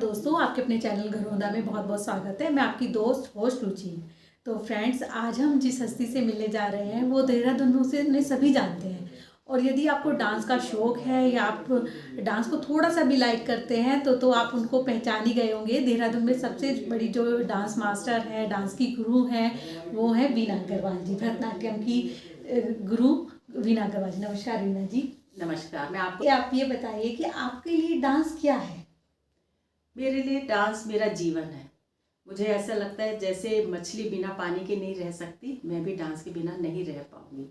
दोस्तों, आपके अपने चैनल घरोंदा में बहुत बहुत स्वागत है। मैं आपकी दोस्त होस्ट रुचि। तो फ्रेंड्स, आज हम जिस हस्ती से मिलने जा रहे हैं वो देहरादून में उसे नहीं सभी जानते हैं। और यदि आपको डांस का शौक है या आप डांस को थोड़ा सा भी लाइक करते हैं तो आप उनको पहचान ही गए होंगे। देहरादून में सबसे बड़ी जो डांस मास्टर है, डांस की गुरु हैं, वो है वीना अग्रवाल जी, भरतनाट्यम की गुरु वीना अग्रवाल जी। नमस्कार वीना जी। नमस्कार। मैं आप ये बताइए कि आपके लिए डांस क्या है? मेरे लिए डांस मेरा जीवन है। मुझे ऐसा लगता है जैसे मछली बिना पानी के नहीं रह सकती, मैं भी डांस के बिना नहीं रह पाऊंगी।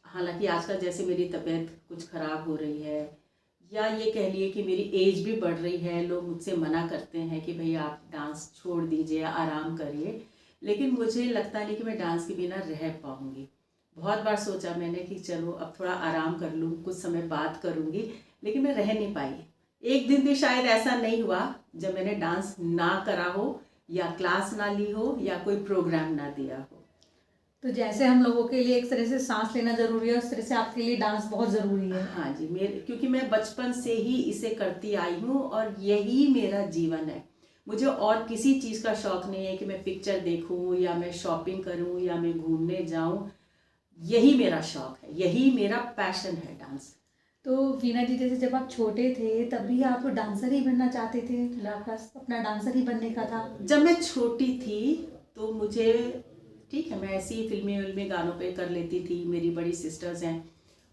हालांकि आजकल जैसे मेरी तबीयत कुछ ख़राब हो रही है या ये कह लिए कि मेरी एज भी बढ़ रही है, लोग मुझसे मना करते हैं कि भाई आप डांस छोड़ दीजिए, आराम करिए, लेकिन मुझे लगता नहीं कि मैं डांस के बिना रह पाऊंगी। बहुत बार सोचा मैंने कि चलो अब थोड़ा आराम कर लूँ, कुछ समय बात करूँगी, लेकिन मैं रह नहीं पाई। एक दिन भी शायद ऐसा नहीं हुआ जब मैंने डांस ना करा हो या क्लास ना ली हो या कोई प्रोग्राम ना दिया हो। तो जैसे हम लोगों के लिए एक तरह से सांस लेना जरूरी है, उस तरह से आपके लिए डांस बहुत जरूरी है। हाँ जी, क्योंकि मैं बचपन से ही इसे करती आई हूँ और यही मेरा जीवन है। मुझे और किसी चीज़ का शौक नहीं है कि मैं पिक्चर देखूँ या मैं शॉपिंग करूँ या मैं घूमने जाऊँ। यही मेरा शौक है, यही मेरा पैशन है, डांस। तो वीना जी, जैसे जब आप छोटे थे तभी आप डांसर ही बनना चाहते थे? आपका अपना डांसर ही बनने का था? जब मैं छोटी थी तो मुझे, ठीक है, मैं ऐसी फिल्मी गानों पे कर लेती थी। मेरी बड़ी सिस्टर्स हैं,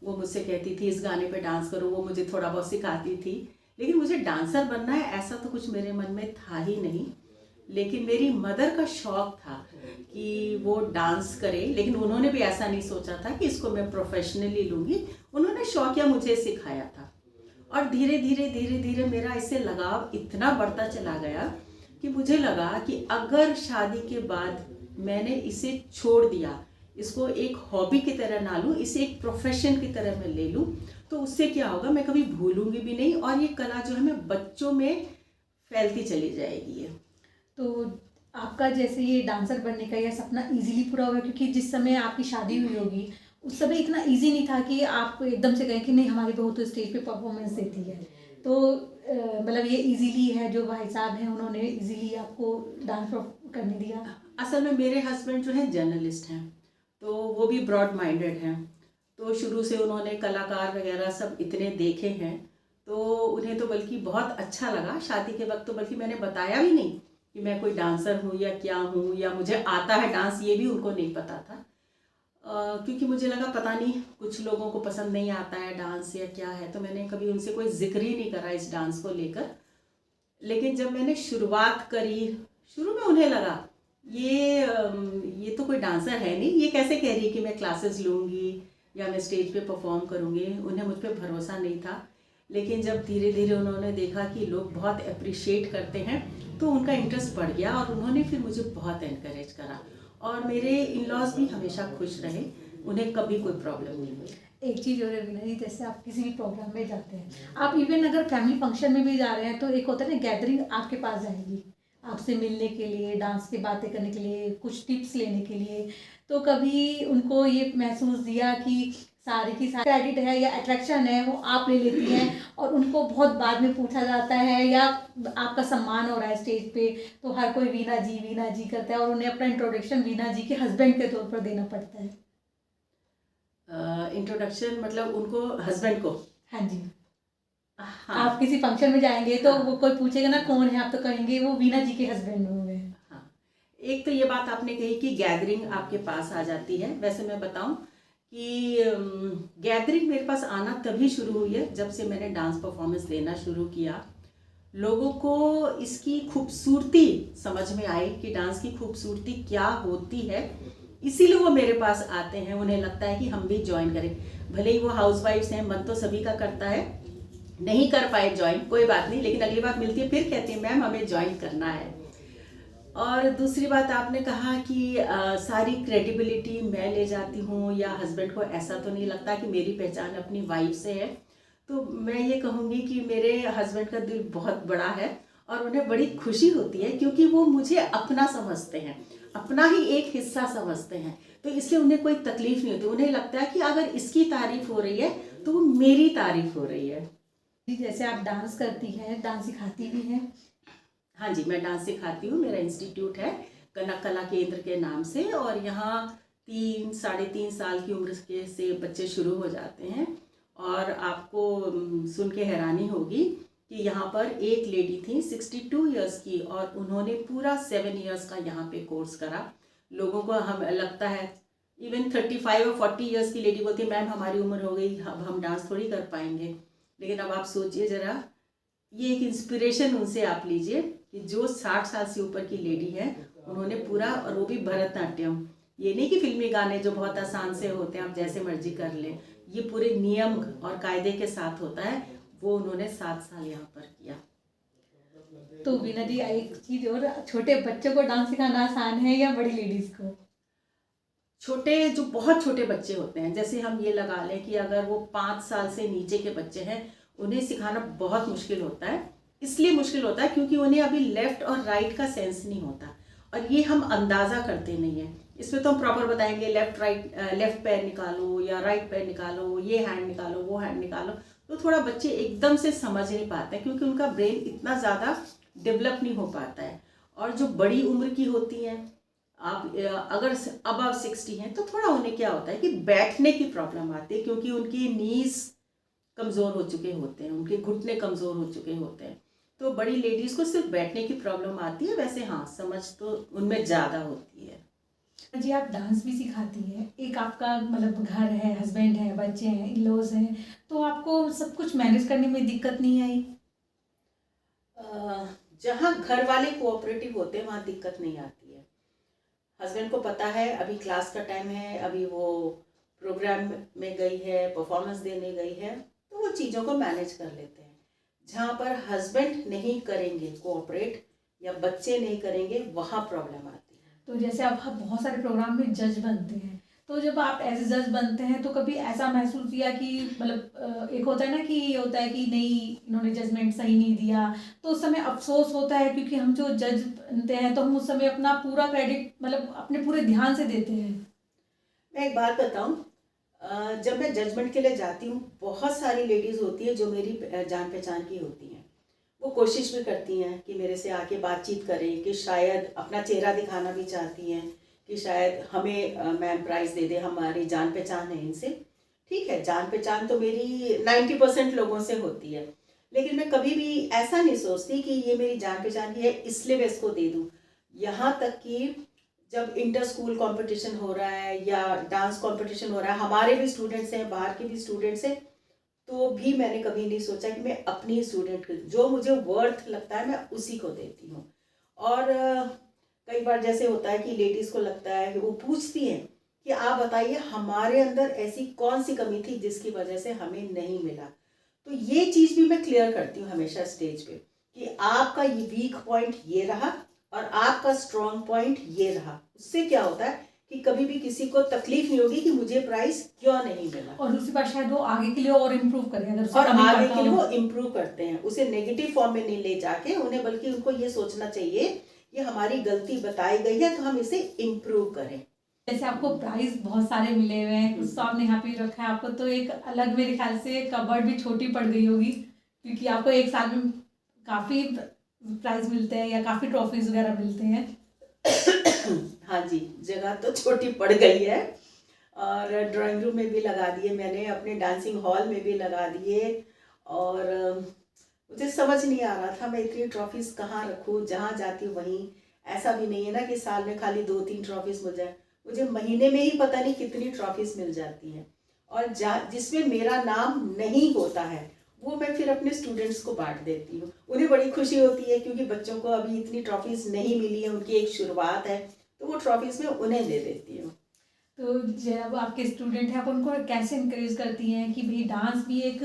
वो मुझसे कहती थी इस गाने पे डांस करो, वो मुझे थोड़ा बहुत सिखाती थी। लेकिन मुझे डांसर बनना है ऐसा तो कुछ मेरे मन में था ही नहीं। लेकिन मेरी मदर का शौक था कि वो डांस करे, लेकिन उन्होंने भी ऐसा नहीं सोचा था कि इसको मैं प्रोफेशनली लूँगी। उन्होंने शौकिया मुझे सिखाया था और धीरे धीरे धीरे धीरे मेरा इससे लगाव इतना बढ़ता चला गया कि मुझे लगा कि अगर शादी के बाद मैंने इसे छोड़ दिया, इसको एक हॉबी की तरह ना लूँ, इसे एक प्रोफेशन की तरह मैं ले लूँ, तो उससे क्या होगा, मैं कभी भूलूंगी भी नहीं और ये कला जो है मैं बच्चों में फैलती चली जाएगी। तो आपका जैसे ये डांसर बनने का यह सपना इजीली पूरा हुआ, क्योंकि जिस समय आपकी शादी हुई होगी उस समय इतना इजी नहीं था कि आप एकदम से कहें कि नहीं हमारी बहू तो स्टेज पे परफॉर्मेंस देती है। तो मतलब ये इजीली है, जो भाई साहब हैं उन्होंने इजीली आपको डांस करने दिया। असल में मेरे हस्बैंड जो हैं जर्नलिस्ट हैं, तो वो भी ब्रॉड माइंडेड हैं। तो शुरू से उन्होंने कलाकार वगैरह सब इतने देखे हैं, तो उन्हें तो बल्कि बहुत अच्छा लगा। शादी के वक्त तो बल्कि मैंने बताया भी नहीं कि मैं कोई डांसर हूँ या क्या हूँ या मुझे आता है डांस, ये भी उनको नहीं पता था। क्योंकि मुझे लगा पता नहीं कुछ लोगों को पसंद नहीं आता है डांस या क्या है, तो मैंने कभी उनसे कोई जिक्र ही नहीं करा इस डांस को लेकर। लेकिन जब मैंने शुरुआत करी, शुरू में उन्हें लगा ये तो कोई डांसर है नहीं, ये कैसे कह रही है कि मैं क्लासेस लूँगी या मैं स्टेज पे परफॉर्म करूँगी। उन्हें मुझ पर भरोसा नहीं था। लेकिन जब धीरे धीरे उन्होंने देखा कि लोग बहुत अप्रिशिएट करते हैं तो उनका इंटरेस्ट बढ़ गया और उन्होंने फिर मुझे बहुत एनकरेज करा। और मेरे इन लॉज भी हमेशा खुश रहे, उन्हें कभी कोई प्रॉब्लम नहीं हुई। एक चीज़ और है वीना जी, जैसे आप किसी भी प्रोग्राम में जाते हैं, आप इवन अगर फैमिली फंक्शन में भी जा रहे हैं तो एक होता है ना, गैदरिंग आपके पास जाएगी आपसे मिलने के लिए, डांस की बातें करने के लिए, कुछ टिप्स लेने के लिए। तो कभी उनको ये महसूस दिया कि सारी की सारी क्रेडिट है या अट्रैक्शन है वो आप ले लेती हैं और उनको बहुत बाद में पूछा जाता है, या आपका सम्मान हो रहा है स्टेज पे तो हर कोई वीना जी करता है और उन्हें अपना इंट्रोडक्शन वीना जी के हस्बैंड के तौर पर देना पड़ता है? इंट्रोडक्शन मतलब उनको, हस्बैंड को? हाँ जी। हाँ। आप किसी फंक्शन में जाएंगे तो हाँ। वो कोई पूछेगा ना कौन है, आप तो कहेंगे वो वीना जी के हस्बैंड हुए हैं। हाँ, एक तो ये बात आपने कही कि गैदरिंग आपके पास आ जाती है। वैसे मैं बताऊं कि गैदरिंग मेरे पास आना तभी शुरू हुई है जब से मैंने डांस परफॉर्मेंस देना शुरू किया। लोगों को इसकी खूबसूरती समझ में आई कि डांस की खूबसूरती क्या होती है, इसीलिए वो मेरे पास आते हैं। उन्हें लगता है कि हम भी ज्वाइन करें। भले ही वो हाउसवाइफ्स हैं, मन तो सभी का करता है, नहीं कर पाए ज्वाइन, कोई बात नहीं, लेकिन अगली बार मिलती है फिर कहती है मैम हमें ज्वाइन करना है। और दूसरी बात आपने कहा कि सारी क्रेडिबिलिटी मैं ले जाती हूँ या हस्बैंड को ऐसा तो नहीं लगता कि मेरी पहचान अपनी वाइफ से है। तो मैं ये कहूँगी कि मेरे हस्बैंड का दिल बहुत बड़ा है और उन्हें बड़ी खुशी होती है क्योंकि वो मुझे अपना समझते हैं, अपना ही एक हिस्सा समझते हैं। तो इसलिए उन्हें कोई तकलीफ नहीं होती। उन्हें लगता है कि अगर इसकी तारीफ हो रही है तो वो मेरी तारीफ हो रही है। जैसे आप डांस करती हैं, डांस सिखाती भी हैं, हाँ जी, मैं डांस सिखाती हूँ। मेरा इंस्टीट्यूट है कनक कला केंद्र के नाम से, और यहाँ 3-3.5 साल की उम्र के से बच्चे शुरू हो जाते हैं। और आपको सुन के हैरानी होगी कि यहाँ पर एक लेडी थी 62 इयर्स की, और उन्होंने पूरा 7 इयर्स का यहाँ पे कोर्स करा। लोगों को हम लगता है, इवन 35 और 40 इयर्स की लेडी बोलती है मैम हमारी उम्र हो गई, अब हम डांस थोड़ी कर पाएंगे। लेकिन अब आप सोचिए ज़रा, ये एक इंस्पिरेशन उनसे आप लीजिए कि जो 60 साल से ऊपर की लेडी है, उन्होंने पूरा, और वो भी भरतनाट्यम। ये नहीं कि फिल्मी गाने जो बहुत आसान से होते हैं आप जैसे मर्जी कर लें, ये पूरे नियम और कायदे के साथ होता है। वो उन्होंने 7 साल यहाँ पर किया। तो वीना जी, एक चीज और, छोटे बच्चों को डांस सिखाना आसान है या बड़ी लेडीज को? छोटे, जो बहुत छोटे बच्चे होते हैं, जैसे हम ये लगा लें कि अगर वो 5 साल से नीचे के बच्चे हैं, उन्हें सिखाना बहुत मुश्किल होता है। इसलिए मुश्किल होता है क्योंकि उन्हें अभी लेफ़्ट और राइट का सेंस नहीं होता, और ये हम अंदाज़ा करते नहीं हैं। इसमें तो हम प्रॉपर बताएंगे लेफ़्ट पैर निकालो या राइट पैर निकालो, ये हैंड निकालो, वो हैंड निकालो, तो थोड़ा बच्चे एकदम से समझ नहीं पाते हैं क्योंकि उनका ब्रेन इतना ज़्यादा डेवलप नहीं हो पाता है। और जो बड़ी उम्र की होती हैं, आप अगर अबव 60 हैं, तो थोड़ा उन्हें क्या होता है कि बैठने की प्रॉब्लम आती है क्योंकि उनकी नीज़ कमज़ोर हो चुके होते हैं, उनके घुटने कमज़ोर हो चुके होते हैं। तो बड़ी लेडीज़ को सिर्फ बैठने की प्रॉब्लम आती है। वैसे हाँ, समझ तो उनमें ज़्यादा होती है। जी, आप डांस भी सिखाती हैं, एक आपका मतलब घर है, हस्बैंड है, बच्चे हैं, इन-लॉज हैं, तो आपको सब कुछ मैनेज करने में दिक्कत नहीं आई? जहाँ घर वाले कोऑपरेटिव होते हैं वहाँ दिक्कत नहीं आती है। हस्बैंड को पता है अभी क्लास का टाइम है, अभी वो प्रोग्राम में गई है, परफॉर्मेंस देने गई है, तो वो चीज़ों को मैनेज कर लेते हैं। जहाँ पर हस्बैंड नहीं करेंगे कोऑपरेट या बच्चे नहीं करेंगे, वहाँ प्रॉब्लम आती है। तो जैसे आप बहुत सारे प्रोग्राम में जज बनते हैं, तो जब आप एज ए जज बनते हैं तो कभी ऐसा महसूस किया कि मतलब एक होता है ना कि ये होता है कि नहीं, इन्होंने जजमेंट सही नहीं दिया, तो उस समय अफसोस होता है क्योंकि हम जो जज बनते हैं तो हम उस समय अपना पूरा क्रेडिट मतलब अपने पूरे ध्यान से देते हैं। मैं एक बात बताऊं, जब मैं जजमेंट के लिए जाती हूँ, बहुत सारी लेडीज़ होती है जो मेरी जान पहचान की होती हैं। वो कोशिश भी करती हैं कि मेरे से आके बातचीत करें, कि शायद अपना चेहरा दिखाना भी चाहती हैं कि शायद हमें मैम प्राइज़ दे दे, हमारी जान पहचान है इनसे। ठीक है, जान पहचान तो मेरी 90% लोगों से होती है, लेकिन मैं कभी भी ऐसा नहीं सोचती कि ये मेरी जान पहचान की है इसलिए मैं इसको दे दूँ। यहाँ तक कि जब इंटर स्कूल कंपटीशन हो रहा है या डांस कंपटीशन हो रहा है, हमारे भी स्टूडेंट्स हैं, बाहर के भी स्टूडेंट्स हैं, तो भी मैंने कभी नहीं सोचा कि मैं अपनी स्टूडेंट को, जो मुझे वर्थ लगता है, मैं उसी को देती हूँ। और कई बार जैसे होता है कि लेडीज़ को लगता है कि वो पूछती हैं कि आप बताइए हमारे अंदर ऐसी कौन सी कमी थी जिसकी वजह से हमें नहीं मिला। तो ये चीज़ भी मैं क्लियर करती हूँ हमेशा स्टेज पे कि आपका ये वीक पॉइंट ये रहा और आपका स्ट्रॉन्ग पॉइंट ये रहा। उससे क्या होता है कि कभी भी किसी को तकलीफ नहीं होगी कि मुझे प्राइस क्यों नहीं मिला, और दूसरी बात शायद वो आगे के लिए और इम्प्रूव करें, अगर और आगे के लिए वो इम्प्रूव करते हैं, उसे नेगेटिव फॉर्म में नहीं ले जाके उन्हें, बल्कि उनको ये सोचना चाहिए कि हमारी गलती बताई गई है तो हम इसे इम्प्रूव करें। जैसे आपको प्राइज बहुत सारे मिले हुए हैं, कुछ तो आपने यहाँ पे रखा है, आपको तो एक अलग मेरे ख्याल से कबर्ड भी छोटी पड़ गई होगी, क्योंकि आपको एक साल में काफ़ी प्राइज मिलते हैं या काफ़ी ट्रॉफीज वगैरह मिलते हैं। हाँ जी, जगह तो छोटी पड़ गई है, और ड्राइंग रूम में भी लगा दिए मैंने, अपने डांसिंग हॉल में भी लगा दिए, और मुझे समझ नहीं आ रहा था मैं इतनी ट्रॉफीज़ कहाँ रखूँ, जहाँ जाती हूँ वहीं। ऐसा भी नहीं है ना कि साल में खाली 2-3 ट्रॉफीज़ मिल जाए, मुझे महीने में ही पता नहीं कितनी ट्रॉफीज़ मिल जाती हैं। और जिसमें मेरा नाम नहीं होता है वो मैं फिर अपने स्टूडेंट्स को बांट देती हूँ। उन्हें बड़ी खुशी होती है क्योंकि बच्चों को अभी इतनी ट्रॉफीज़ नहीं मिली है, उनकी एक शुरुआत है, तो वो ट्रॉफीज़ मैं उन्हें दे देती हूँ। तो जब आपके स्टूडेंट हैं, आप उनको कैसे इंकरेज करती हैं कि भाई डांस भी एक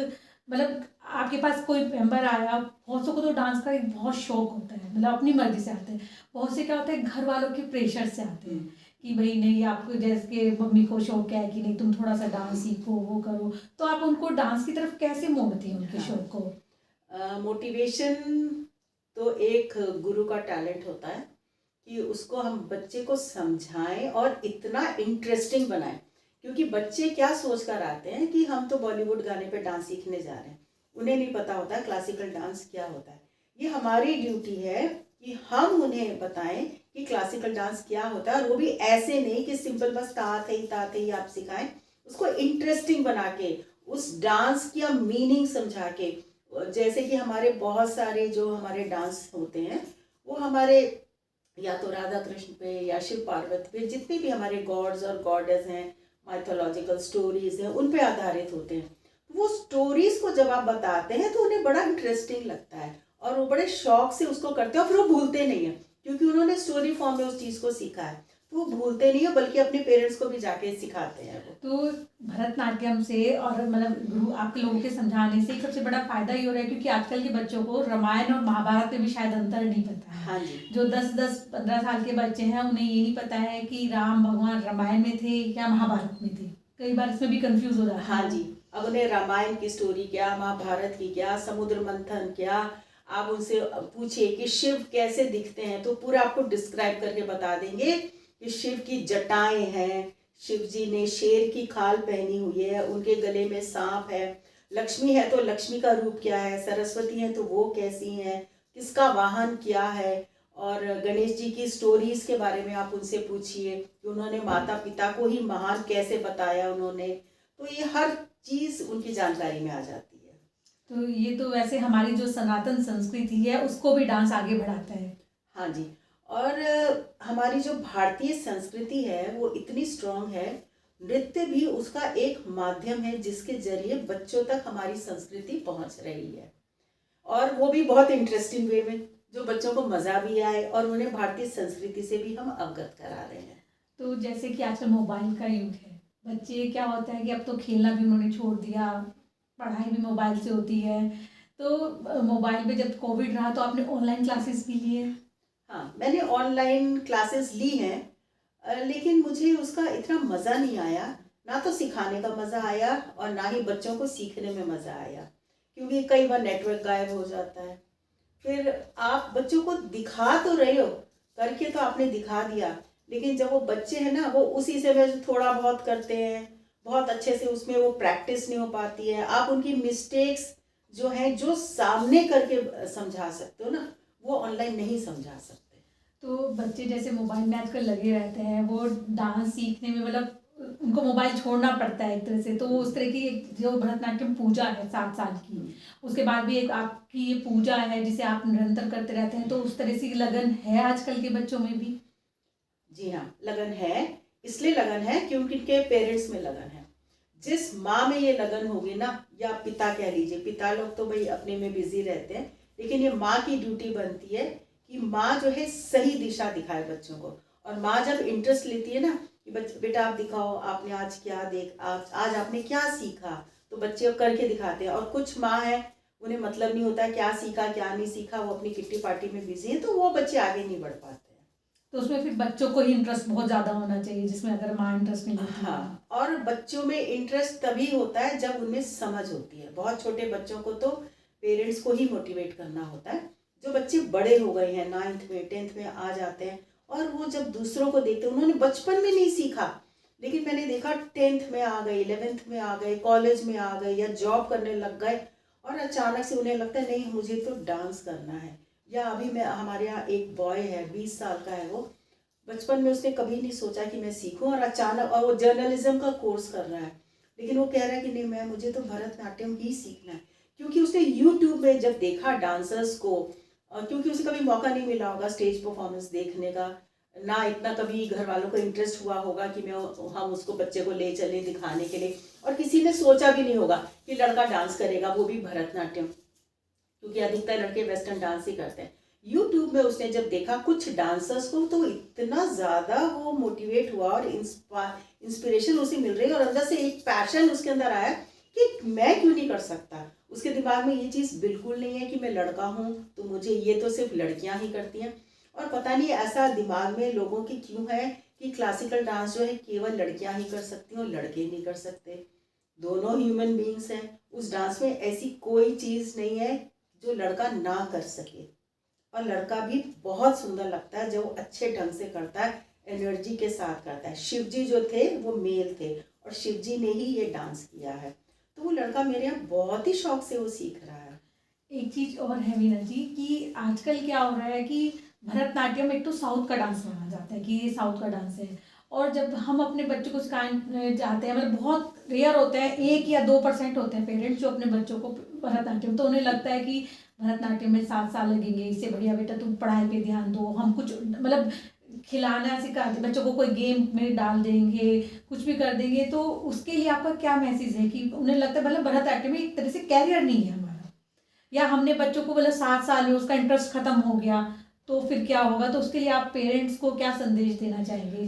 मतलब, आपके पास कोई मेंबर आया, बहुत को तो डांस का एक बहुत शौक होता है, मतलब अपनी मर्जी से आते हैं, बहुत से क्या होता है घर वालों के प्रेशर से आते हैं कि भाई नहीं, आपको जैसे कि मम्मी को शौक है कि नहीं तुम थोड़ा सा डांस सीखो, वो करो, तो आप उनको डांस की तरफ कैसे मोड़ती हैं उनके शौक को? मोटिवेशन तो एक गुरु का टैलेंट होता है कि उसको हम बच्चे को समझाएं और इतना इंटरेस्टिंग बनाएं, क्योंकि बच्चे क्या सोच कर आते हैं कि हम तो बॉलीवुड गाने पे डांस सीखने जा रहे हैं, उन्हें नहीं पता होता क्लासिकल डांस क्या होता है। ये हमारी ड्यूटी है कि हम उन्हें बताएं कि क्लासिकल डांस क्या होता है, और वो भी ऐसे नहीं कि सिंपल बस ता थे ही आप सिखाएं, उसको इंटरेस्टिंग बना के, उस डांस की मीनिंग समझा के। जैसे कि हमारे बहुत सारे जो हमारे डांस होते हैं वो हमारे या तो राधा कृष्ण पे या शिव पार्वती पे, जितने भी हमारे गॉड्स और गॉडेस हैं, माइथोलॉजिकल स्टोरीज हैं, उन पे आधारित होते हैं। वो स्टोरीज को जब आप बताते हैं तो उन्हें बड़ा इंटरेस्टिंग लगता है और वो बड़े शौक से उसको करते हैं, और फिर वो भूलते नहीं है क्योंकि उन्होंने स्टोरी फॉर्म में उस चीज़ को सीखा है, तो वो भूलते नहीं है, बल्कि अपने पेरेंट्स को भी जाके सिखाते हैं वो। तो भरतनाट्यम से और मतलब गुरु आपके लोगों के समझाने से एक सबसे बड़ा फायदा ये हो रहा है क्योंकि आजकल के बच्चों को रामायण और महाभारत में भी शायद अंतर नहीं पता है। हाँ जी। जो 10-10-15 साल के बच्चे हैं उन्हें ये नहीं पता है कि राम भगवान रामायण में थे या महाभारत में थे, कई बार इसमें भी कंफ्यूज हो जाते हैं। हाँ जी, अब उन्हें रामायण की स्टोरी क्या, महाभारत की क्या, समुद्र मंथन क्या, आप उनसे पूछिए कि शिव कैसे दिखते हैं तो पूरा आपको डिस्क्राइब करके बता देंगे कि शिव की जटाएं हैं, शिव जी ने शेर की खाल पहनी हुई है, उनके गले में सांप है, लक्ष्मी है तो लक्ष्मी का रूप क्या है, सरस्वती है तो वो कैसी हैं, किसका वाहन क्या है, और गणेश जी की स्टोरीज के बारे में आप उनसे पूछिए कि उन्होंने माता पिता को ही महान कैसे बताया उन्होंने, तो ये हर चीज़ उनकी जानकारी में आ जाती है। तो ये तो वैसे हमारी जो सनातन संस्कृति है उसको भी डांस आगे बढ़ाता है। हाँ जी, और हमारी जो भारतीय संस्कृति है वो इतनी स्ट्रांग है, नृत्य भी उसका एक माध्यम है जिसके जरिए बच्चों तक हमारी संस्कृति पहुंच रही है, और वो भी बहुत इंटरेस्टिंग वे में, जो बच्चों को मज़ा भी आए और उन्हें भारतीय संस्कृति से भी हम अवगत करा रहे हैं। तो जैसे कि आजकल मोबाइल का युग है, बच्चे क्या होता है कि अब तो खेलना भी उन्होंने छोड़ दिया, पढ़ाई भी मोबाइल से होती है, तो मोबाइल पे जब कोविड रहा तो आपने ऑनलाइन क्लासेस भी लिए? हाँ, मैंने ऑनलाइन क्लासेस ली हैं, लेकिन मुझे उसका इतना मज़ा नहीं आया, ना तो सिखाने का मज़ा आया और ना ही बच्चों को सीखने में मज़ा आया, क्योंकि कई बार नेटवर्क गायब हो जाता है। फिर आप बच्चों को दिखा तो रहे हो, करके तो आपने दिखा दिया, लेकिन जब वो बच्चे हैं ना, वो उसी से वह थोड़ा बहुत करते हैं, बहुत अच्छे से उसमें वो प्रैक्टिस नहीं हो पाती है। आप उनकी मिस्टेक्स जो हैं, जो सामने करके समझा सकते हो ना, वो ऑनलाइन नहीं समझा सकते। तो बच्चे जैसे मोबाइल में आजकल लगे रहते हैं, वो डांस सीखने में मतलब उनको मोबाइल छोड़ना पड़ता है एक तरह से, तो वो उस तरह की एक जो भरतनाट्यम पूजा है 7 साल की, उसके बाद भी एक आपकी ये पूजा है जिसे आप निरंतर करते रहते हैं, तो उस तरह से लगन है आजकल के बच्चों में भी? जी हाँ, लगन है, इसलिए लगन है क्योंकि इनके पेरेंट्स में लगन है। जिस माँ में ये लगन होगी ना, या पिता कह लीजिए, पिता लोग तो भाई अपने में बिजी रहते हैं, लेकिन ये माँ की ड्यूटी बनती है कि माँ जो है सही दिशा दिखाए बच्चों को। और माँ जब इंटरेस्ट लेती है ना कि बेटा आप दिखाओ, आपने आज क्या आज आपने क्या सीखा, तो बच्चे करके दिखाते हैं। और कुछ माँ है, उन्हें मतलब नहीं होता क्या सीखा क्या नहीं सीखा, वो अपनी किट्टी पार्टी में बिजी है, तो वो बच्चे आगे नहीं बढ़ पाते। तो उसमें फिर बच्चों को ही इंटरेस्ट बहुत ज़्यादा होना चाहिए, जिसमें अगर माँ इंटरेस्ट नहीं लेती है। हाँ, और बच्चों में इंटरेस्ट तभी होता है जब उनमें समझ होती है। बहुत छोटे बच्चों को तो पेरेंट्स को ही मोटिवेट करना होता है। जो बच्चे बड़े हो गए हैं, 9th में 10th में आ जाते हैं, और वो जब दूसरों को देखते हैं, उन्होंने बचपन में नहीं सीखा, लेकिन मैंने देखा 10th में आ गए, 11th में आ गए, कॉलेज में आ गए या जॉब करने लग गए, और अचानक से उन्हें लगता है नहीं मुझे तो डांस करना है। या अभी मैं हमारे यहाँ एक बॉय है, 20 साल का है, वो बचपन में उसने कभी नहीं सोचा कि मैं सीखूं, और अचानक, और वो जर्नलिज्म का कोर्स कर रहा है, लेकिन वो कह रहा है कि नहीं मुझे तो भरतनाट्यम ही सीखना है, क्योंकि उसने यूट्यूब में जब देखा डांसर्स को, क्योंकि उसे कभी मौका नहीं मिला होगा स्टेज परफॉर्मेंस देखने का, ना इतना कभी घर वालों को इंटरेस्ट हुआ होगा कि हम उसको बच्चे को ले चले दिखाने के लिए, और किसी ने सोचा भी नहीं होगा कि लड़का डांस करेगा, वो भी भरतनाट्यम, क्योंकि अधिकतर लड़के वेस्टर्न डांस ही करते हैं। यूट्यूब में उसने जब देखा कुछ डांसर्स को, तो इतना ज़्यादा वो मोटिवेट हुआ और इंस्पिरेशन उसे मिल रही है, और अंदर से एक पैशन उसके अंदर आया कि मैं क्यों नहीं कर सकता। उसके दिमाग में ये चीज़ बिल्कुल नहीं है कि मैं लड़का हूँ तो मुझे, ये तो सिर्फ लड़कियाँ ही करती हैं। और पता नहीं ऐसा दिमाग में लोगों की क्यों है कि क्लासिकल डांस जो है केवल लड़कियाँ ही कर सकती हैं और लड़के नहीं कर सकते। दोनों ह्यूमन बींग्स हैं, उस डांस में ऐसी कोई चीज़ नहीं है जो लड़का ना कर सके, और लड़का भी बहुत सुंदर लगता है जब वो अच्छे ढंग से करता है, एनर्जी के साथ करता है। शिव जी जो थे वो मेल थे, और शिव जी ने ही ये डांस किया है, तो वो लड़का मेरे यहाँ बहुत ही शौक से वो सीख रहा है। एक चीज़ और है वीना जी कि आजकल क्या हो रहा है कि भरतनाट्यम एक तो साउथ का डांस माना जाता है कि ये साउथ का डांस है। और जब हम अपने बच्चों को सिखाने जाते हैं, मतलब बहुत रेयर होते हैं, 1 या 2% होते हैं पेरेंट्स जो अपने बच्चों को भरतनाट्यम, तो उन्हें लगता है कि भरतनाट्यम में 7 साल लगेंगे, इससे बढ़िया बेटा तुम पढ़ाई पे ध्यान दो, हम कुछ मतलब खिलाना सिखाते बच्चों को, कोई गेम में डाल देंगे, कुछ भी कर देंगे। तो उसके लिए आपका क्या मैसेज है कि उन्हें लगता है मतलब भरतनाट्यम में एक तरह से कैरियर नहीं है हमारा, या हमने बच्चों को मतलब 7 साल में उसका इंटरेस्ट खत्म हो गया तो फिर क्या होगा? तो उसके लिए आप पेरेंट्स को क्या संदेश देना चाहेंगे?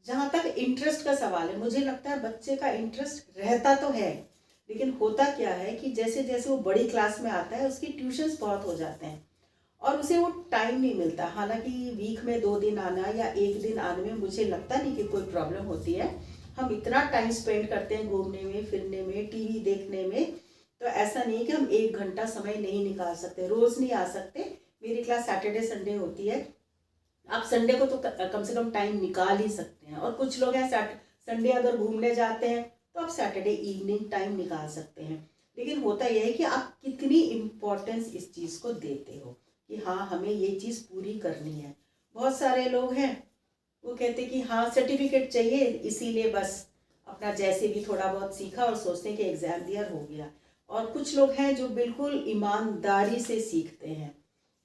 जहाँ तक इंटरेस्ट का सवाल है, मुझे लगता है बच्चे का इंटरेस्ट रहता तो है, लेकिन होता क्या है कि जैसे जैसे वो बड़ी क्लास में आता है उसकी ट्यूशन्स बहुत हो जाते हैं और उसे वो टाइम नहीं मिलता। हालांकि वीक में 2 दिन आना या 1 दिन आने में मुझे लगता नहीं कि कोई प्रॉब्लम होती है। हम इतना टाइम स्पेंड करते हैं घूमने में, फिरने में, टीवी देखने में, तो ऐसा नहीं है कि हम 1 घंटा समय नहीं निकाल सकते। रोज़ नहीं आ सकते, मेरी क्लास सैटरडे संडे होती है, आप संडे को तो कम से कम टाइम निकाल ही सकते हैं। और कुछ लोग हैं संडे अगर घूमने जाते हैं तो आप सैटरडे इवनिंग टाइम निकाल सकते हैं। लेकिन होता यह है कि आप कितनी इम्पोर्टेंस इस चीज़ को देते हो कि हाँ हमें ये चीज़ पूरी करनी है। बहुत सारे लोग हैं वो कहते कि हाँ सर्टिफिकेट चाहिए, इसीलिए बस अपना जैसे भी थोड़ा बहुत सीखा और सोचते हैं कि एग्ज़ाम दिया हो गया। और कुछ लोग हैं जो बिल्कुल ईमानदारी से सीखते हैं।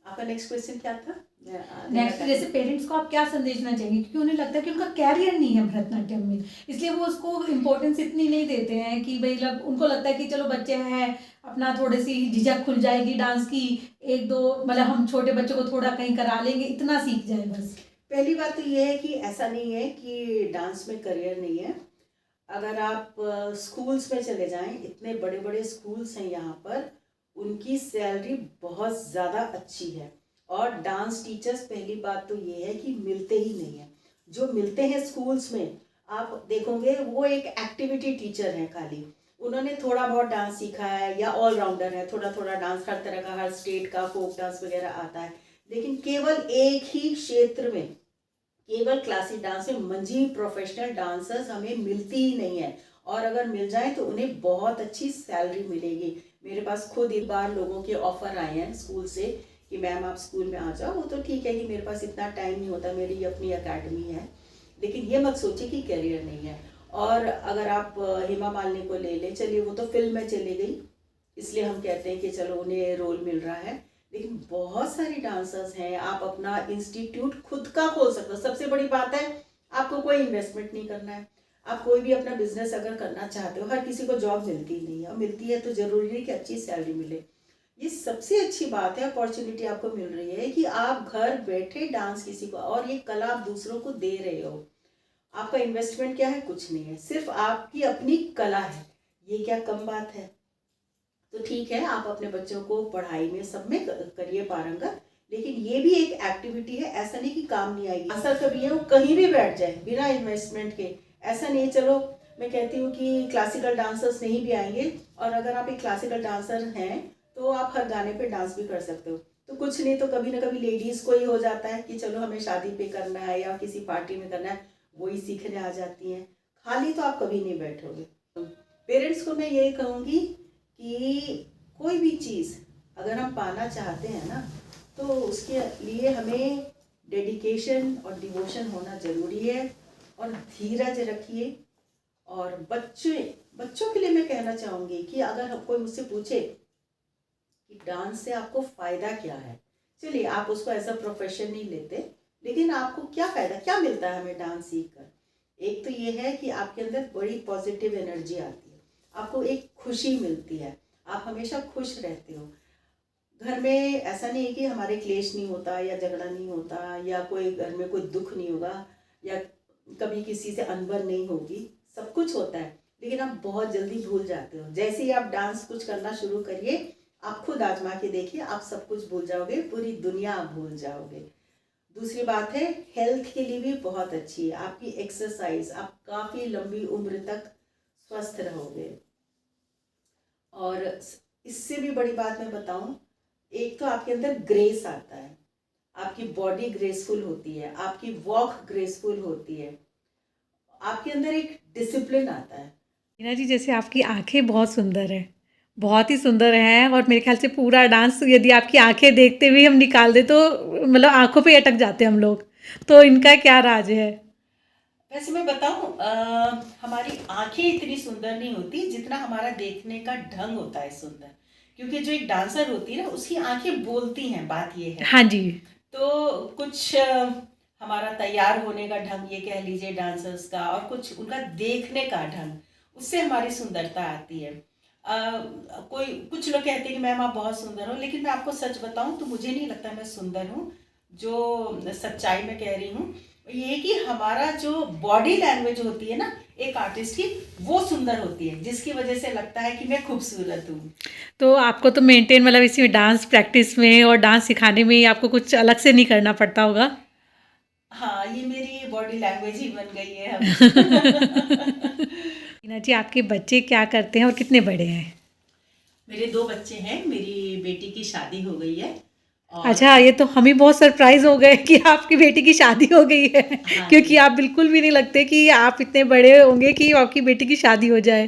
आपका नेक्स्ट क्वेश्चन क्या था? नेक्स्ट जैसे पेरेंट्स को आप क्या संदेश देना चाहेंगे, क्योंकि उन्हें लगता है कि उनका कैरियर नहीं है भरतनाट्यम में, इसलिए वो उसको इम्पोर्टेंस इतनी नहीं देते हैं कि भाई मतलब उनको लगता है कि चलो बच्चे हैं, अपना थोड़ी सी झिझक खुल जाएगी डांस की, 1 2 मतलब हम छोटे बच्चों को थोड़ा कहीं करा लेंगे, इतना सीख जाए बस। पहली बात तो ये है कि ऐसा नहीं है कि डांस में करियर नहीं है। अगर आप स्कूल्स में चले जाएं, इतने बड़े बड़े स्कूल्स हैं यहाँ पर, उनकी सैलरी बहुत ज़्यादा अच्छी है। और डांस टीचर्स पहली बात तो ये है कि मिलते ही नहीं है। जो मिलते हैं स्कूल्स में आप देखोगे वो एक एक्टिविटी टीचर हैं खाली, उन्होंने थोड़ा बहुत डांस सीखा है या ऑलराउंडर है, थोड़ा थोड़ा डांस हर तरह का, हर स्टेट का फोक डांस वगैरह आता है, लेकिन केवल एक ही क्षेत्र में, केवल क्लासिक डांस में मंझी प्रोफेशनल डांसर्स हमें मिलती ही नहीं है। और अगर मिल जाए तो उन्हें बहुत अच्छी सैलरी मिलेगी। मेरे पास खुद एक बार लोगों के ऑफर आए हैं स्कूल से कि मैम आप स्कूल में आ जाओ। वो तो ठीक है कि मेरे पास इतना टाइम नहीं होता, मेरी अपनी एकेडमी है, लेकिन ये मत सोचिए कि करियर नहीं है। और अगर आप हेमा मालिनी को ले लें, चलिए वो तो फिल्म में चली गई इसलिए हम कहते हैं कि चलो उन्हें रोल मिल रहा है, लेकिन बहुत सारी डांसर्स हैं। आप अपना इंस्टीट्यूट खुद का खोल सकते हो। सबसे बड़ी बात है आपको कोई इन्वेस्टमेंट नहीं करना है। आप कोई भी अपना बिजनेस अगर करना चाहते हो, हर किसी को जॉब मिलती नहीं है, और मिलती है तो जरूरी नहीं कि अच्छी सैलरी मिले। ये सबसे अच्छी बात है, अपॉर्चुनिटी आपको मिल रही है कि आप घर बैठे डांस किसी को, और ये कला आप दूसरों को दे रहे हो। आपका इन्वेस्टमेंट क्या है? कुछ नहीं है, सिर्फ आपकी अपनी कला है। ये क्या कम बात है? तो ठीक है, आप अपने बच्चों को पढ़ाई में सब में करिए पारंगत, लेकिन ये भी एक एक्टिविटी है। ऐसा नहीं कि काम नहीं आएगी। ऐसा कभी है वो कहीं भी बैठ जाए बिना इन्वेस्टमेंट के, ऐसा नहीं। चलो मैं कहती हूँ कि क्लासिकल डांसर्स नहीं भी आएंगे, और अगर आप एक क्लासिकल डांसर हैं तो आप हर गाने पे डांस भी कर सकते हो। तो कुछ नहीं तो कभी ना कभी लेडीज़ को ही हो जाता है कि चलो हमें शादी पे करना है या किसी पार्टी में करना है, वही सीखने आ जाती हैं। खाली तो आप कभी नहीं बैठोगे। पेरेंट्स को मैं यही कहूँगी कि कोई भी चीज़ अगर हम पाना चाहते हैं ना, तो उसके लिए हमें डेडिकेशन और डिवोशन होना ज़रूरी है। और धीरज रखिए। और बच्चों के लिए मैं कहना चाहूँगी कि अगर कोई मुझसे पूछे कि डांस से आपको फ़ायदा क्या है, चलिए आप उसको एज अ प्रोफेशन नहीं लेते, लेकिन आपको क्या फ़ायदा, क्या मिलता है हमें डांस सीख कर? एक तो ये है कि आपके अंदर बड़ी पॉजिटिव एनर्जी आती है, आपको एक खुशी मिलती है, आप हमेशा खुश रहते हो। घर में ऐसा नहीं है कि हमारे क्लेश नहीं होता या झगड़ा नहीं होता या कोई घर में कोई दुख नहीं होगा या कभी किसी से अनबन नहीं होगी, सब कुछ होता है, लेकिन आप बहुत जल्दी भूल जाते हो। जैसे ही आप डांस कुछ करना शुरू करिए, आप खुद आजमा के देखिए, आप सब कुछ भूल जाओगे, पूरी दुनिया आप भूल जाओगे। दूसरी बात है, हेल्थ के लिए भी बहुत अच्छी है आपकी एक्सरसाइज, आप काफ़ी लंबी उम्र तक स्वस्थ रहोगे। और इससे भी बड़ी बात मैं बताऊं, एक तो आपके अंदर ग्रेस आता है, आपकी बॉडी ग्रेसफुल होती है, आपकी वॉक ग्रेसफुल होती है, आपके अंदर एक डिसिप्लिन आता है। मीना जी, जैसे आपकी आंखें बहुत सुंदर है बहुत ही सुंदर है और मेरे ख्याल से पूरा डांस यदि आपकी आंखें देखते हुए हम निकाल दे तो मतलब आंखों पे अटक जाते हैं हम लोग। तो इनका क्या राज है? वैसे मैं बताऊं, हमारी आंखें इतनी सुंदर नहीं होती जितना हमारा देखने का ढंग होता है सुंदर। क्योंकि जो एक डांसर होती है ना, उसकी आंखें बोलती हैं, बात ये है। हाँ जी। तो कुछ हमारा तैयार होने का ढंग ये कह लीजिए डांसर्स का, और कुछ उनका देखने का ढंग, उससे हमारी सुंदरता आती है। कोई कुछ लोग कहते हैं कि मैम आप बहुत सुंदर हो, लेकिन मैं आपको सच बताऊं तो मुझे नहीं लगता मैं सुंदर हूँ। जो सच्चाई में कह रही हूँ ये है कि हमारा जो बॉडी लैंग्वेज होती है ना एक आर्टिस्ट की, वो सुंदर होती है, जिसकी वजह से लगता है कि मैं खूबसूरत हूँ। तो आपको तो मेंटेन मतलब इसी डांस प्रैक्टिस में और डांस सिखाने में आपको कुछ अलग से नहीं करना पड़ता होगा। हाँ, ये मेरी बॉडी लैंग्वेज ही बन गई है अब। टीना जी, आपके बच्चे क्या करते हैं और कितने बड़े हैं? मेरे 2 बच्चे हैं, मेरी बेटी की शादी हो गई है। और अच्छा, ये तो हम ही बहुत सरप्राइज हो गए कि आपकी बेटी की शादी हो गई है। हाँ क्योंकि जी। आप बिल्कुल भी नहीं लगते कि आप इतने बड़े होंगे कि आपकी बेटी की शादी हो जाए।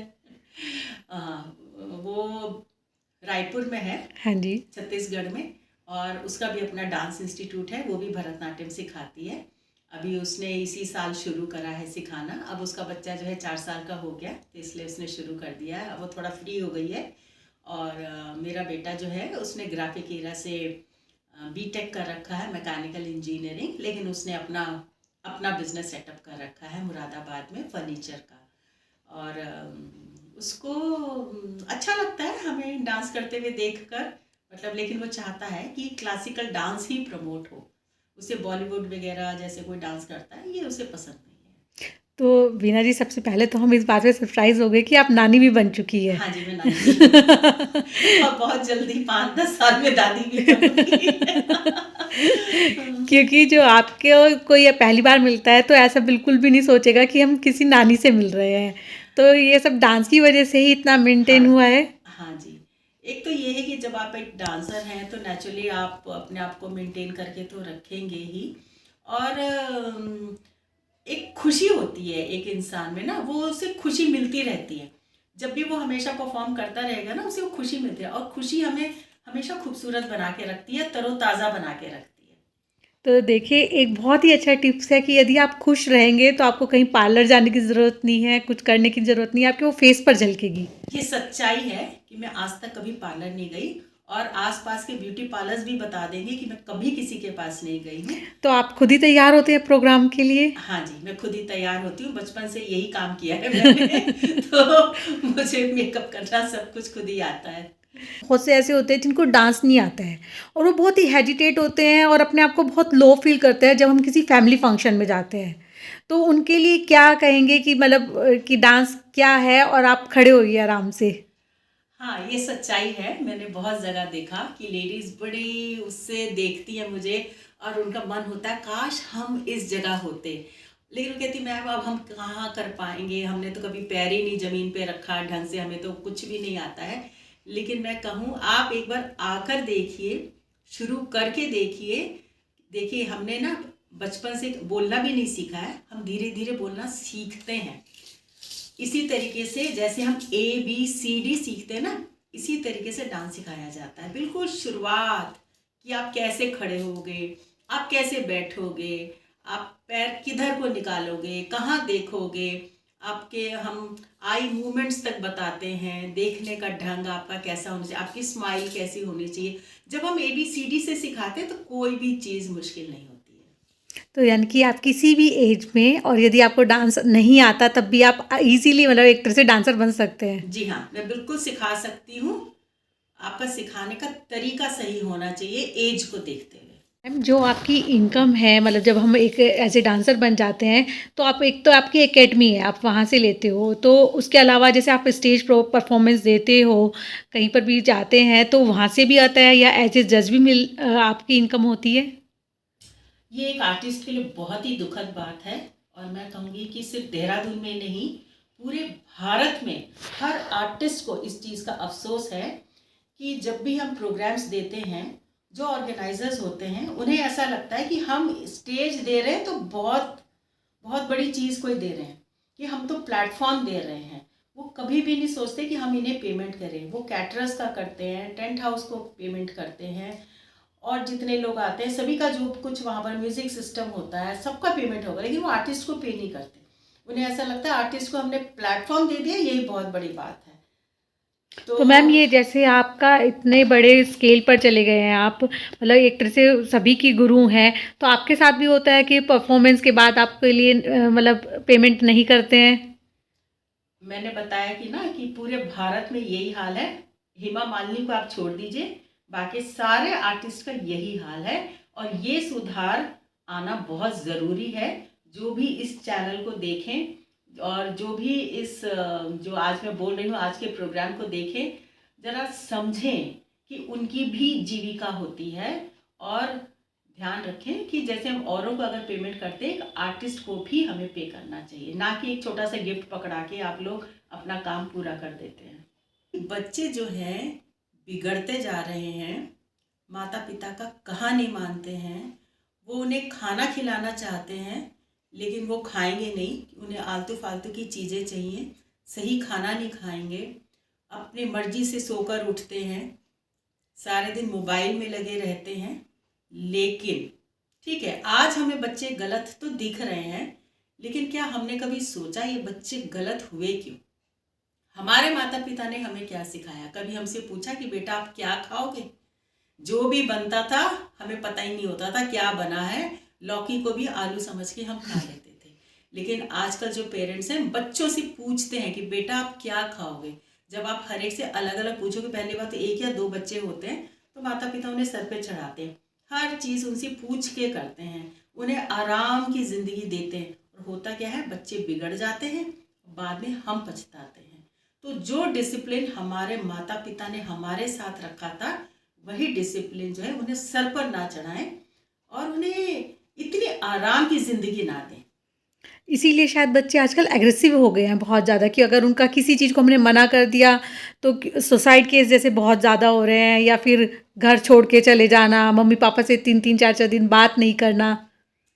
वो रायपुर में है, हाँ जी। छत्तीसगढ़ में। और उसका भी अपना डांस इंस्टीट्यूट है, वो भी भरतनाट्यम सिखाती है। अभी उसने इसी साल शुरू करा है सिखाना। अब उसका बच्चा जो है 4 साल का हो गया, तो इसलिए उसने शुरू कर दिया है। अब वो थोड़ा फ्री हो गई है। और मेरा बेटा जो है उसने ग्राफिक एरा से बीटेक कर रखा है, मैकेनिकल इंजीनियरिंग, लेकिन उसने अपना अपना बिजनेस सेटअप कर रखा है मुरादाबाद में फर्नीचर का। और उसको अच्छा लगता है हमें डांस करते हुए देखकर, मतलब। लेकिन वो चाहता है कि क्लासिकल डांस ही प्रमोट हो, उसे बॉलीवुड वगैरह जैसे कोई डांस करता है ये उसे पसंद नहीं है। तो वीना जी, सबसे पहले तो हम इस बात पे सरप्राइज हो गए कि आप नानी भी बन चुकी है। हाँ जी, मैं नानी भी हूँ। और बहुत जल्दी 5-10 साल में दादी भी बनूंगी। क्योंकि जो आपके को ये पहली बार मिलता है तो ऐसा बिल्कुल भी नहीं सोचेगा कि हम किसी नानी से मिल रहे हैं। तो ये सब डांस की वजह से ही इतना मेंटेन हाँ हुआ है। हाँ जी। एक तो ये है कि जब आप एक डांसर हैं तो नेचुरली आप अपने आप को मेंटेन करके तो रखेंगे ही। और एक खुशी होती है एक इंसान में ना, वो उसे खुशी मिलती रहती है। जब भी वो हमेशा परफॉर्म करता रहेगा ना, उसे वो खुशी मिलती है। और खुशी हमें हमेशा खूबसूरत बना के रखती है, तरोताज़ा बना के रखती है। तो देखिए, एक बहुत ही अच्छा टिप्स है कि यदि आप खुश रहेंगे तो आपको कहीं पार्लर जाने की ज़रूरत नहीं है, कुछ करने की ज़रूरत नहीं है, आपके वो फेस पर झलकेगी। ये सच्चाई है कि मैं आज तक कभी पार्लर नहीं गई, और आसपास के ब्यूटी पार्लर्स भी बता देंगे कि मैं कभी किसी के पास नहीं गई हूँ। तो आप खुद ही तैयार होते हैं प्रोग्राम के लिए? हाँ जी, मैं खुद ही तैयार होती हूँ, बचपन से यही काम किया है मैंने। तो मुझे मेकअप करना सब कुछ खुद ही आता है। बहुत से ऐसे होते हैं जिनको डांस नहीं आता है और वो बहुत ही हेजिटेट होते हैं और अपने आप को बहुत लो फील करते हैं जब हम किसी फैमिली फंक्शन में जाते हैं। तो उनके लिए क्या कहेंगे कि मतलब कि डांस क्या है और आप खड़े होइए आराम से? हाँ, ये सच्चाई है। मैंने बहुत जगह देखा कि लेडीज बड़ी उससे देखती है मुझे, और उनका मन होता है काश हम इस जगह होते। लेकिन वो कहती मैम अब हम कहाँ कर पाएंगे, हमने तो कभी पैर ही नहीं जमीन पे रखा ढंग से, हमें तो कुछ भी नहीं आता है। लेकिन मैं कहूँ आप एक बार आकर देखिए, शुरू करके देखिए। देखिए हमने ना बचपन से बोलना भी नहीं सीखा है, हम धीरे धीरे बोलना सीखते हैं। इसी तरीके से जैसे हम ABCD सीखते हैं ना, इसी तरीके से डांस सिखाया जाता है। बिल्कुल शुरुआत कि आप कैसे खड़े होगे, आप कैसे बैठोगे, आप पैर किधर को निकालोगे, कहाँ देखोगे, आपके हम आई मूवमेंट्स तक बताते हैं। देखने का ढंग आपका कैसा होना चाहिए, आपकी स्माइल कैसी होनी चाहिए। जब हम ABCD से सिखाते हैं तो कोई भी चीज़ मुश्किल नहीं होती है। तो यानी कि आप किसी भी एज में और यदि आपको डांस नहीं आता तब भी आप इजीली मतलब एक तरह से डांसर बन सकते हैं। जी हाँ, मैं बिल्कुल सिखा सकती हूँ। आपका सिखाने का तरीका सही होना चाहिए एज को देखते हुए। मैम, जो आपकी इनकम है मतलब जब हम एक एज ए डांसर बन जाते हैं तो आप एक तो आपकी एकेडमी है, आप वहाँ से लेते हो, तो उसके अलावा जैसे आप स्टेज परफॉर्मेंस देते हो, कहीं पर भी जाते हैं तो वहाँ से भी आता है या एज ए जज भी आपकी इनकम होती है? ये एक आर्टिस्ट के लिए बहुत ही दुखद बात है। और मैं कहूँगी कि सिर्फ देहरादून में नहीं, पूरे भारत में हर आर्टिस्ट को इस चीज़ का अफसोस है कि जब भी हम प्रोग्राम्स देते हैं, जो ऑर्गेनाइजर्स होते हैं उन्हें ऐसा लगता है कि हम स्टेज दे रहे हैं तो बहुत बहुत बड़ी चीज़ कोई दे रहे हैं, कि हम तो प्लेटफॉर्म दे रहे हैं। वो कभी भी नहीं सोचते कि हम इन्हें पेमेंट करें। वो कैटरर्स का करते हैं, टेंट हाउस को पेमेंट करते हैं, और जितने लोग आते हैं सभी का जो कुछ वहाँ पर म्यूज़िक सिस्टम होता है सबका पेमेंट होगा, लेकिन वो आर्टिस्ट को पे नहीं करते। उन्हें ऐसा लगता है आर्टिस्ट को हमने प्लेटफॉर्म दे दिया, यही बहुत बड़ी बात है। तो मैम ये जैसे आपका इतने बड़े स्केल पर चले गए हैं आप, मतलब एक तरह से सभी की गुरु हैं, तो आपके साथ भी होता है कि परफॉर्मेंस के बाद आपके लिए मतलब पेमेंट नहीं करते हैं? मैंने बताया कि ना कि पूरे भारत में यही हाल है। हेमा मालिनी को आप छोड़ दीजिए, बाकी सारे आर्टिस्ट का यही हाल है, और ये सुधार आना बहुत ज़रूरी है। जो भी इस चैनल को देखें और जो भी इस जो आज मैं बोल रही हूँ आज के प्रोग्राम को देखें, ज़रा समझें कि उनकी भी जीविका होती है, और ध्यान रखें कि जैसे हम औरों को अगर पेमेंट करते हैं, एक आर्टिस्ट को भी हमें पे करना चाहिए, ना कि एक छोटा सा गिफ्ट पकड़ा के आप लोग अपना काम पूरा कर देते हैं। बच्चे जो हैं बिगड़ते जा रहे हैं, माता पिता का कहा नहीं मानते हैं। वो उन्हें खाना खिलाना चाहते हैं लेकिन वो खाएंगे नहीं, उन्हें आलतू फालतू की चीज़ें चाहिए, सही खाना नहीं खाएंगे, अपनी मर्जी से सोकर उठते हैं, सारे दिन मोबाइल में लगे रहते हैं। लेकिन ठीक है, आज हमें बच्चे गलत तो दिख रहे हैं, लेकिन क्या हमने कभी सोचा ये बच्चे गलत हुए क्यों? हमारे माता पिता ने हमें क्या सिखाया? कभी हमसे पूछा कि बेटा आप क्या खाओगे? जो भी बनता था हमें पता ही नहीं होता था क्या बना है, लौकी को भी आलू समझ के हम खा लेते थे। लेकिन आजकल जो पेरेंट्स हैं बच्चों से पूछते हैं कि बेटा आप क्या खाओगे। जब आप हर एक से अलग अलग पूछोगे, पहली बात तो 1 या 2 बच्चे होते हैं तो माता पिता उन्हें सर पे चढ़ाते हैं, हर चीज़ उनसे पूछ के करते हैं, उन्हें आराम की ज़िंदगी देते हैं, और होता क्या है, बच्चे बिगड़ जाते हैं, बाद में हम पछताते हैं। तो जो डिसिप्लिन हमारे माता पिता ने हमारे साथ रखा था, वही डिसिप्लिन जो है उन्हें सर पर ना चढ़ाएं और उन्हें इतनी आराम की ज़िंदगी ना दें। इसीलिए शायद बच्चे आजकल एग्रेसिव हो गए हैं बहुत ज़्यादा, कि अगर उनका किसी चीज़ को हमने मना कर दिया तो सुसाइड केस जैसे बहुत ज़्यादा हो रहे हैं, या फिर घर छोड़ के चले जाना, मम्मी पापा से 3-3 4-4 दिन बात नहीं करना।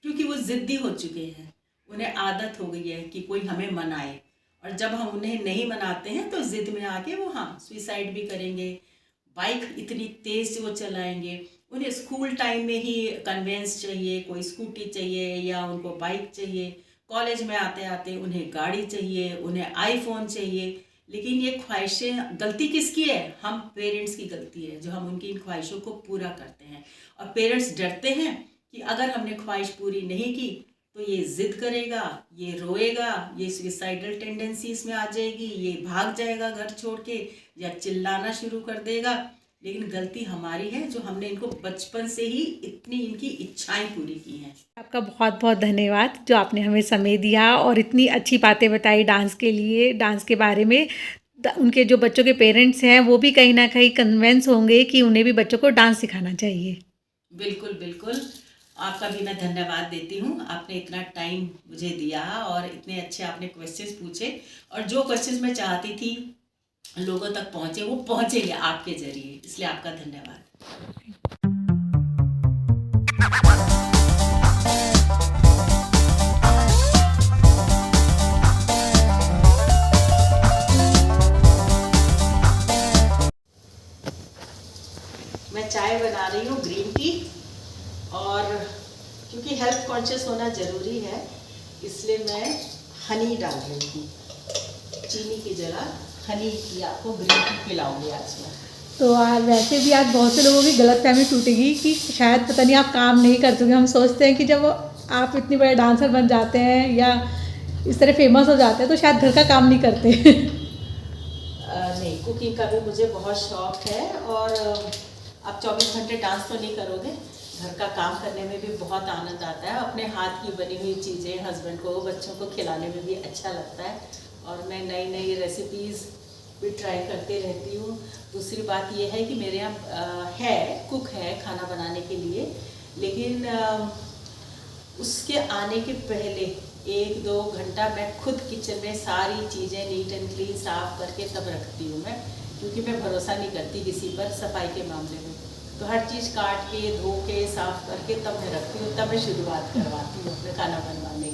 क्योंकि वो ज़िद्दी हो चुके हैं, उन्हें आदत हो गई है कि कोई हमें मनाए, और जब हम उन्हें नहीं मनाते हैं तो ज़िद में आके वो सुसाइड भी करेंगे, बाइक इतनी तेज़ वो चलाएंगे। उन्हें स्कूल टाइम में ही कन्वेंस चाहिए, कोई स्कूटी चाहिए या उनको बाइक चाहिए, कॉलेज में आते आते उन्हें गाड़ी चाहिए, उन्हें आईफोन चाहिए। लेकिन ये ख्वाहिशें, गलती किसकी है? हम पेरेंट्स की गलती है जो हम उनकी इन ख्वाहिशों को पूरा करते हैं, और पेरेंट्स डरते हैं कि अगर हमने ख्वाहिश पूरी नहीं की तो ये ज़िद करेगा, ये रोएगा, ये सुसाइडल टेंडेंसीज में आ जाएगी, ये भाग जाएगा घर छोड़ के, या चिल्लाना शुरू कर देगा। लेकिन गलती हमारी है जो हमने इनको बचपन से ही इतनी इनकी इच्छाएं पूरी की हैं। आपका बहुत बहुत धन्यवाद जो आपने हमें समय दिया और इतनी अच्छी बातें बताई डांस के लिए, डांस के बारे में। उनके जो बच्चों के पेरेंट्स हैं वो भी कहीं ना कहीं कन्विंस होंगे कि उन्हें भी बच्चों को डांस सिखाना चाहिए। बिल्कुल बिल्कुल, आपका भी मैं धन्यवाद देती हूँ। आपने इतना टाइम मुझे दिया और इतने अच्छे आपने क्वेश्चंस पूछे, और जो क्वेश्चंस मैं चाहती थी लोगों तक पहुँचे वो पहुँचेंगे आपके ज़रिए, इसलिए आपका धन्यवाद। मैं चाय बना रही हूँ ग्रीन टी, और क्योंकि हेल्थ कॉन्शियस होना ज़रूरी है इसलिए मैं हनी डाल रही हूँ, चीनी की जगह हनी की आपको ग्रीन टी पिलाऊंगी आज मैं। तो वैसे भी आज बहुत से लोगों की गलतफहमी टूटेगी कि शायद पता नहीं आप काम नहीं करते होंगे। हम सोचते हैं कि जब आप इतनी बड़े डांसर बन जाते हैं या इस तरह फेमस हो जाते हैं तो शायद घर का काम नहीं करते। नहीं, कुकिंग का भी मुझे बहुत शौक है, और आप 24 घंटे डांस तो नहीं करोगे, घर का काम करने में भी बहुत आनंद आता है। अपने हाथ की बनी हुई चीज़ें हस्बैंड को, बच्चों को खिलाने में भी अच्छा लगता है, और मैं नई नई रेसिपीज़ भी ट्राई करते रहती हूँ। दूसरी बात यह है कि मेरे यहाँ है कुक है खाना बनाने के लिए, लेकिन उसके आने के पहले 1-2 घंटा मैं खुद किचन में सारी चीज़ें नीट एंड क्लीन साफ़ करके तब रखती हूँ मैं, क्योंकि मैं भरोसा नहीं करती किसी पर सफाई के मामले में। तो हर चीज़ काट के धो के साफ़ करके तब मैं रखती हूँ, तब मैं शुरुआत करवाती हूँ अपने खाना बनवाने